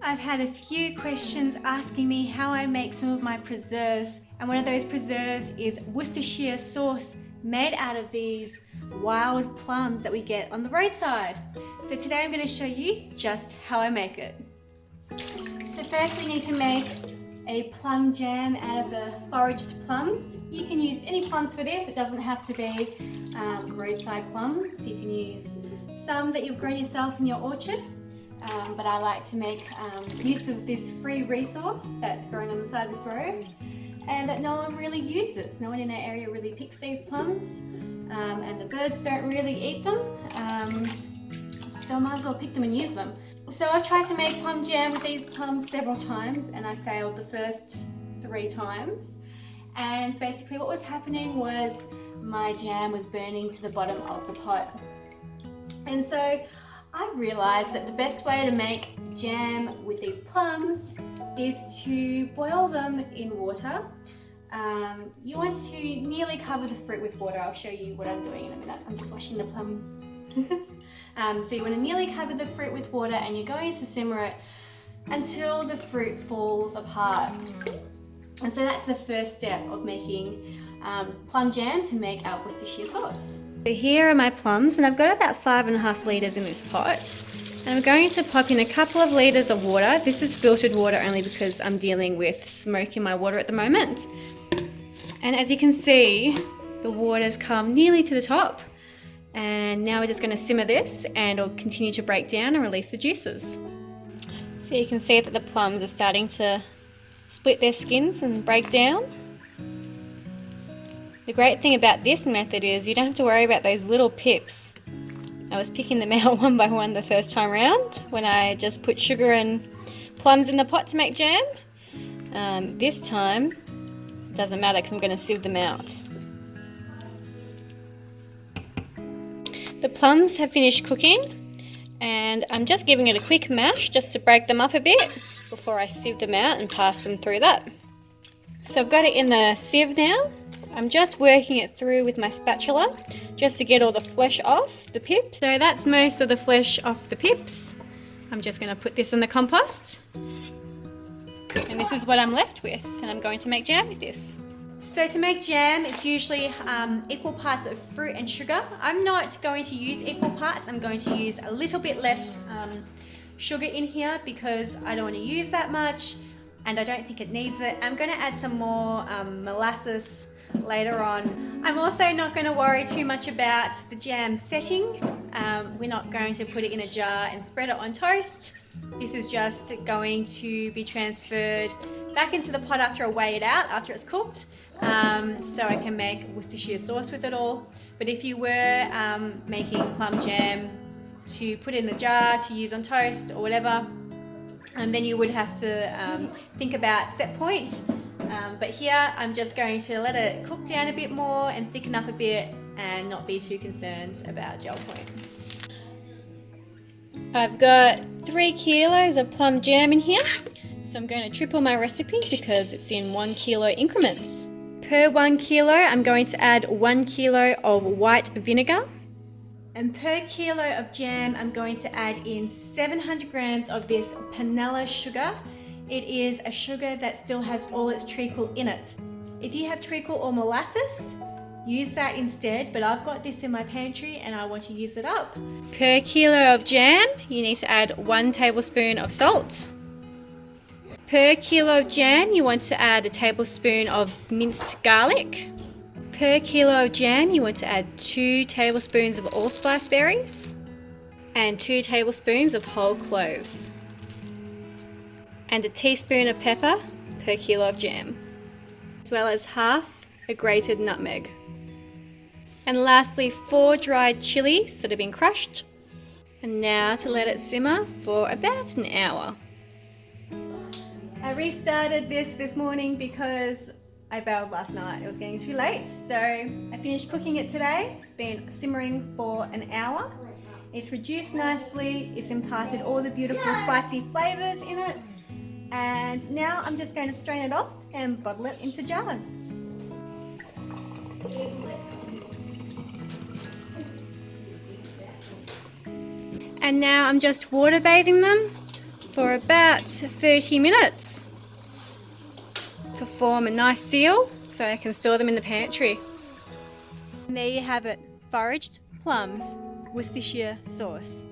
I've had a few questions asking me how I make some of my preserves, and one of those preserves is Worcestershire sauce made out of these wild plums that we get on the roadside. So today I'm going to show you just how I make it. So first we need to make a plum jam out of the foraged plums. You can use any plums for this, it doesn't have to be roadside plums. You can use some that you've grown yourself in your orchard. But I like to make use of this free resource that's grown on the side of this road and that no one really uses. No one in our area really picks these plums and the birds don't really eat them, so I might as well pick them and use them. So I've tried to make plum jam with these plums several times and I failed the first 3 times, and basically what was happening was my jam was burning to the bottom of the pot. And so I realised that the best way to make jam with these plums is to boil them in water. You want to nearly cover the fruit with water. I'll show you what I'm doing in a minute. I'm just washing the plums. So you want to nearly cover the fruit with water and you're going to simmer it until the fruit falls apart. And so that's the first step of making plum jam to make our Worcestershire sauce. So here are my plums, and I've got about 5.5 litres in this pot, and I'm going to pop in a couple of litres of water. This is filtered water only because I'm dealing with smoke in my water at the moment. And as you can see, the water's come nearly to the top, and now we're just going to simmer this and it'll continue to break down and release the juices. So you can see that the plums are starting to split their skins and break down. The great thing about this method is you don't have to worry about those little pips. I was picking them out one by one the first time round when I just put sugar and plums in the pot to make jam. This time it doesn't matter because I'm going to sieve them out. The plums have finished cooking and I'm just giving it a quick mash just to break them up a bit before I sieve them out and pass them through that. So I've got it in the sieve now. I'm just working it through with my spatula just to get all the flesh off the pips. So that's most of the flesh off the pips. I'm just going to put this in the compost. And this is what I'm left with, and I'm going to make jam with this. So to make jam, it's usually equal parts of fruit and sugar. I'm not going to use equal parts. I'm going to use a little bit less sugar in here because I don't want to use that much and I don't think it needs it. I'm going to add some more molasses later on. I'm also not going to worry too much about the jam setting. We're not going to put it in a jar and spread it on toast. This is just going to be transferred back into the pot after I weigh it out, after it's cooked, so I can make Worcestershire sauce with it all. But if you were making plum jam to put in the jar to use on toast or whatever, then you would have to think about set point. But here I'm just going to let it cook down a bit more and thicken up a bit and not be too concerned about gel point. I've got 3 kilos of plum jam in here, so I'm going to triple my recipe because it's in 1 kilo increments. Per 1 kilo I'm going to add 1 kilo of white vinegar, and per kilo of jam I'm going to add in 700 grams of this panela sugar. It is a sugar that still has all its treacle in it. If you have treacle or molasses, use that instead, but I've got this in my pantry and I want to use it up. Per kilo of jam, you need to add 1 tablespoon of salt. Per kilo of jam, you want to add a tablespoon of minced garlic. Per kilo of jam, you want to add 2 tablespoons of allspice berries and 2 tablespoons of whole cloves, and a teaspoon of pepper per kilo of jam, as well as half a grated nutmeg. And lastly, 4 dried chilies that have been crushed. And now to let it simmer for about an hour. I restarted this morning because I bailed last night. It was getting too late, so I finished cooking it today. It's been simmering for an hour. It's reduced nicely. It's imparted all the beautiful spicy flavors in it. And now I'm just going to strain it off and bottle it into jars. And now I'm just water bathing them for about 30 minutes to form a nice seal so I can store them in the pantry. And there you have it, foraged plums, Worcestershire sauce.